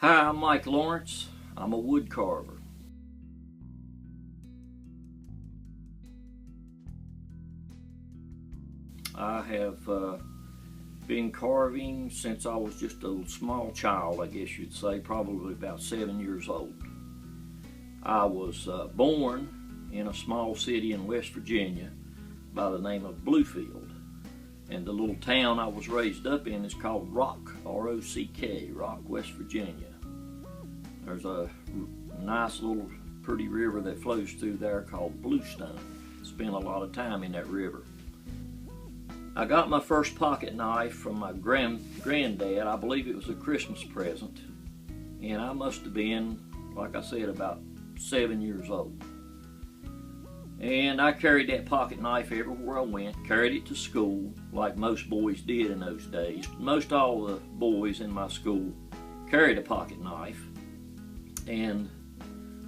Hi, I'm Mike Lawrence. I'm a wood carver. I have been carving since I was just a small child, I guess you'd say, probably about 7 years old. I was born in a small city in West Virginia by the name of Bluefield. And the little town I was raised up in is called Rock, R-O-C-K, Rock, West Virginia. There's a nice little pretty river that flows through there called Bluestone. Spent a lot of time in that river. I got my first pocket knife from my granddad. I believe it was a Christmas present. And I must have been, like I said, about 7 years old. And I carried that pocket knife everywhere I went, carried it to school like most boys did in those days. Most all the boys in my school carried a pocket knife. And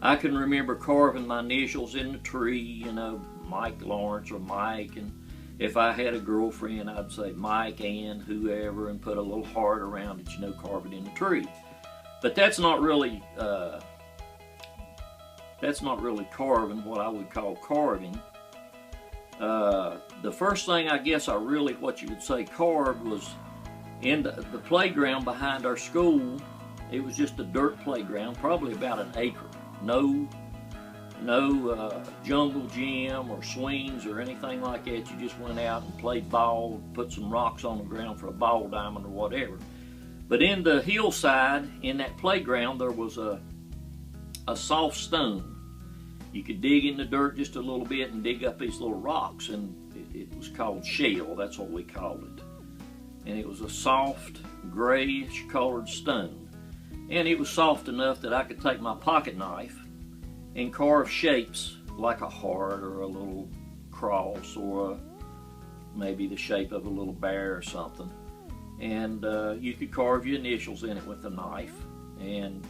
I can remember carving my initials in the tree, you know, Mike Lawrence or Mike. And if I had a girlfriend, I'd say Mike, Ann, whoever, and put a little heart around it, you know, carve it in the tree. But that's not really carving, what I would call carving. The first thing I guess I really, what you would say, carved was in the playground behind our school. It was just a dirt playground, probably about an acre. No jungle gym or swings or anything like that. You just went out and played ball, put some rocks on the ground for a ball diamond or whatever. But in the hillside, in that playground, there was a soft stone. You could dig in the dirt just a little bit and dig up these little rocks, and it was called shale. That's what we called it. And it was a soft, grayish colored stone. And it was soft enough that I could take my pocket knife and carve shapes like a heart or a little cross or maybe the shape of a little bear or something. And you could carve your initials in it with a knife and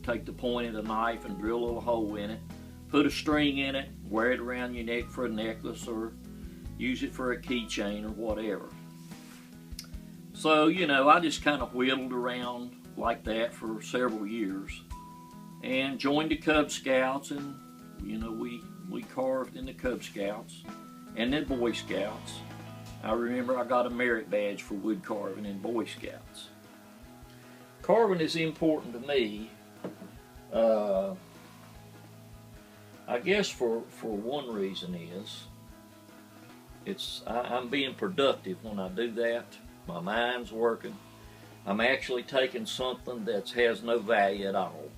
take the point of the knife and drill a little hole in it, put a string in it, wear it around your neck for a necklace or use it for a keychain or whatever. So, you know, I just kind of whittled around like that for several years and joined the Cub Scouts, and, you know, we carved in the Cub Scouts and then Boy Scouts. I remember I got a merit badge for wood carving in Boy Scouts. Carving is important to me. I guess for one reason is I'm being productive when I do that. My mind's working. I'm actually taking something that has no value at all,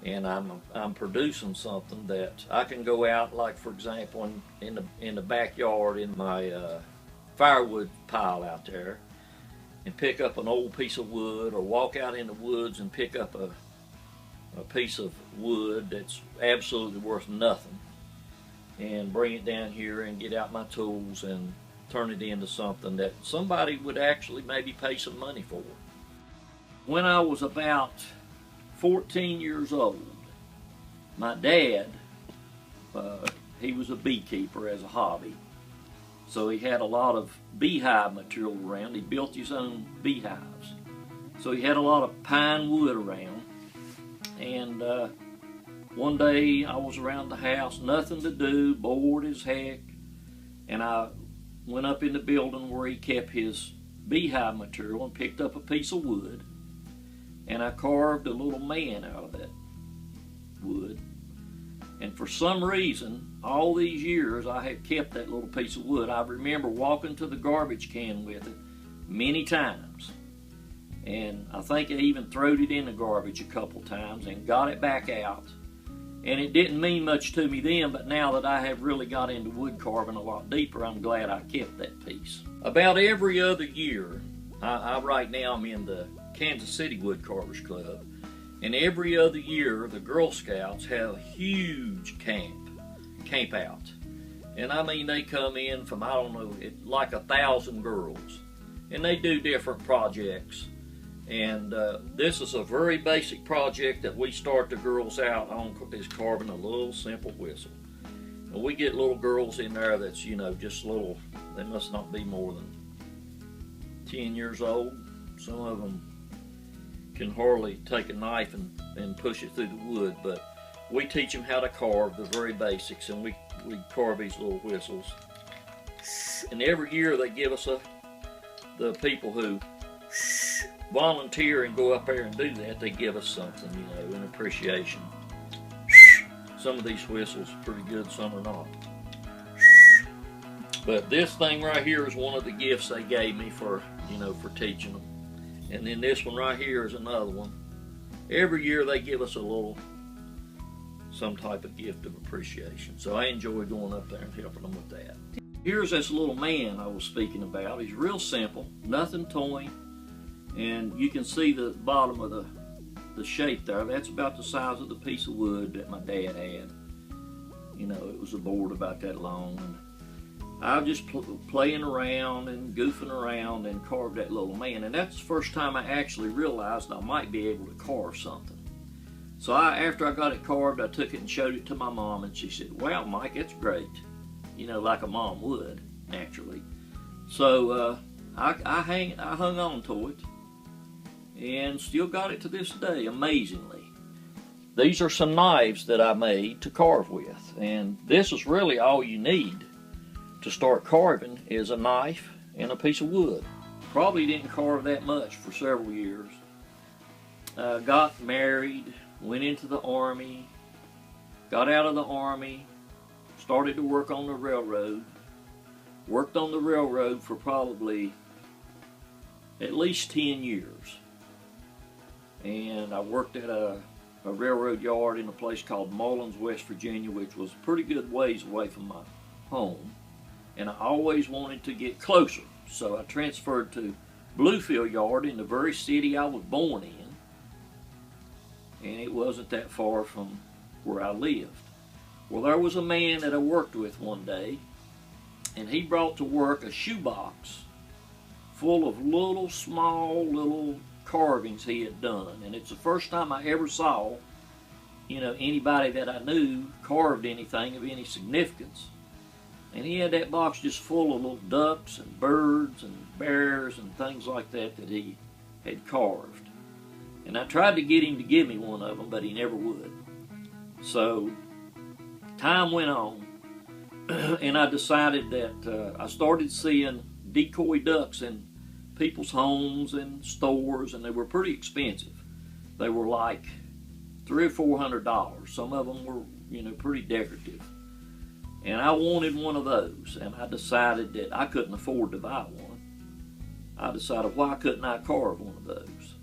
and I'm producing something that I can go out, like for example in the backyard in my firewood pile out there, and pick up an old piece of wood, or walk out in the woods and pick up a piece of wood that's absolutely worth nothing, and bring it down here and get out my tools and turn it into something that somebody would actually maybe pay some money for. When I was about 14 years old, my dad, he was a beekeeper as a hobby. So he had a lot of beehive material around. He built his own beehives. So he had a lot of pine wood around. And one day I was around the house, nothing to do, bored as heck. And I went up in the building where he kept his beehive material and picked up a piece of wood. And I carved a little man out of that wood. And for some reason, all these years, I have kept that little piece of wood. I remember walking to the garbage can with it many times. And I think I even throwed it in the garbage a couple times and got it back out. And it didn't mean much to me then, but now that I have really got into wood carving a lot deeper, I'm glad I kept that piece. About every other year, right now I'm in the Kansas City Woodcarvers Club, and every other year the Girl Scouts have a huge camp out. And I mean, they come in from, I don't know, like 1,000 girls, and they do different projects. And this is a very basic project that we start the girls out on, is carving a little simple whistle. And we get little girls in there that's, you know, just little, they must not be more than 10 years old. Some of them can hardly take a knife and push it through the wood, but we teach them how to carve the very basics, and we carve these little whistles. And every year they give us the people who volunteer and go up there and do that, they give us something, you know, in appreciation. Some of these whistles are pretty good, some are not. But this thing right here is one of the gifts they gave me for, you know, for teaching them. And then this one right here is another one. Every year they give us some type of gift of appreciation. So I enjoy going up there and helping them with that. Here's this little man I was speaking about. He's real simple, nothing toy, and you can see the bottom of the shape there. That's about the size of the piece of wood that my dad had. You know, it was a board about that long. And I was just playing around and goofing around and carved that little man. And that's the first time I actually realized I might be able to carve something. So after I got it carved, I took it and showed it to my mom, and she said, "Wow, Mike, it's great." You know, like a mom would, naturally. So I hung on to it and still got it to this day, amazingly. These are some knives that I made to carve with, and this is really all you need to start carving is a knife and a piece of wood. Probably didn't carve that much for several years. Got married, went into the Army, got out of the Army, started to work on the railroad. Worked on the railroad for probably at least 10 years. And I worked at a railroad yard in a place called Mullins, West Virginia, which was a pretty good ways away from my home. And I always wanted to get closer, so I transferred to Bluefield Yard in the very city I was born in, and it wasn't that far from where I lived. Well, there was a man that I worked with one day, and he brought to work a shoebox full of small carvings he had done, and it's the first time I ever saw, you know, anybody that I knew carved anything of any significance. And he had that box just full of little ducks and birds and bears and things like that that he had carved. And I tried to get him to give me one of them, but he never would. So time went on, and I decided that I started seeing decoy ducks in people's homes and stores, and they were pretty expensive. They were like $300 or $400. Some of them were, you know, pretty decorative. And I wanted one of those, and I decided that I couldn't afford to buy one. I decided, why couldn't I carve one of those?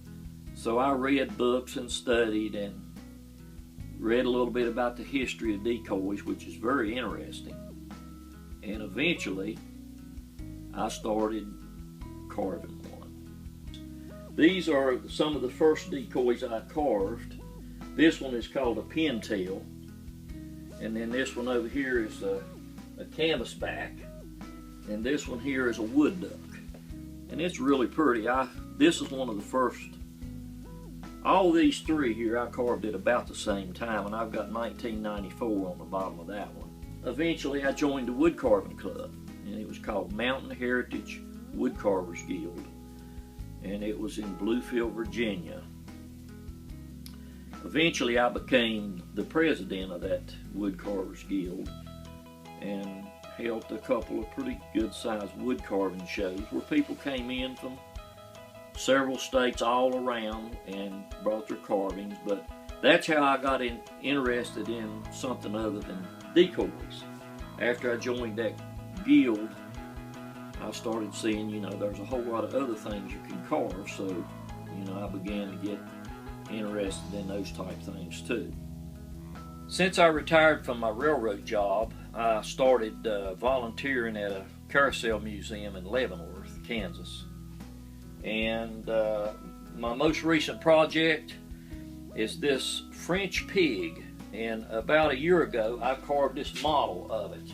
So I read books and studied and read a little bit about the history of decoys, which is very interesting. And eventually, I started carving one. These are some of the first decoys I carved. This one is called a pintail. And then this one over here is a canvasback, and this one here is a wood duck, and it's really pretty. This is one of the first. All these three here I carved at about the same time, and I've got 1994 on the bottom of that one. Eventually I joined the woodcarving club, and it was called Mountain Heritage Woodcarvers Guild, and it was in Bluefield, Virginia. Eventually I became the president of that Woodcarvers Guild and helped a couple of pretty good sized wood carving shows where people came in from several states all around and brought their carvings. But that's how I got interested in something other than decoys. After I joined that guild, I started seeing, you know, there's a whole lot of other things you can carve, so, you know, I began to get interested in those type things too. Since I retired from my railroad job, I started volunteering at a carousel museum in Leavenworth, Kansas. And my most recent project is this French pig, and about a year ago I carved this model of it.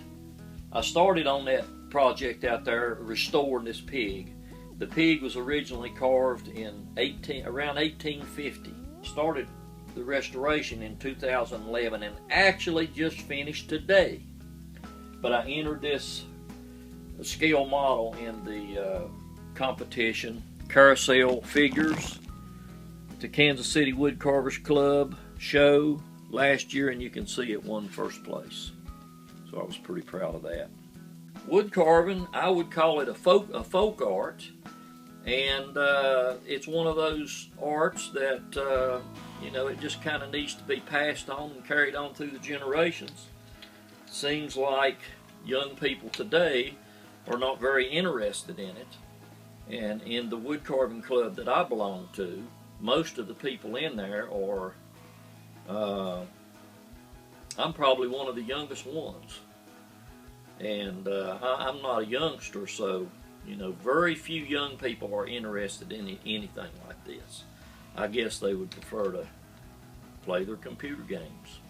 I started on that project out there restoring this pig. The pig was originally carved in around 1850. Started the restoration in 2011 and actually just finished today. But I entered this scale model in the competition, Carousel Figures, at the Kansas City Woodcarvers Club show last year, and you can see it won first place. So I was pretty proud of that. Wood carving, I would call it a folk art, and it's one of those arts that you know, it just kind of needs to be passed on and carried on through the generations. Seems like young people today are not very interested in it, and in the wood carving club that I belong to, most of the people in there are I'm probably one of the youngest ones, and I'm not a youngster, so you know, very few young people are interested in anything like this. I guess they would prefer to play their computer games.